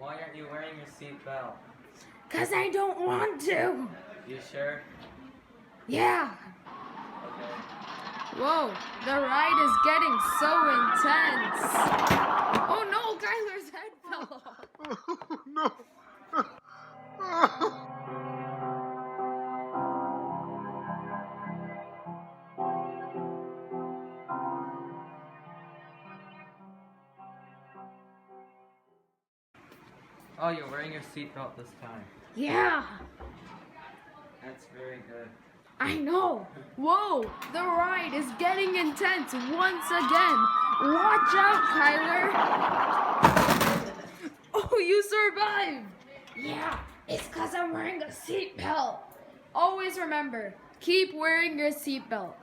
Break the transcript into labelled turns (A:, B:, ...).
A: Why aren't you wearing your seatbelt?
B: Cause I don't want to.
A: You sure?
B: Yeah.
A: Okay.
B: Whoa, the ride is getting so intense. Oh no, Kyler's head fell off.
C: No.
A: Oh, you're wearing your seatbelt this time.
B: Yeah,
A: That's very good.
B: I know. Whoa, the ride is getting intense once again. Watch out, Kyler. Oh, you survived. Yeah, it's cause I'm wearing a seatbelt. Always remember, keep wearing your seatbelt.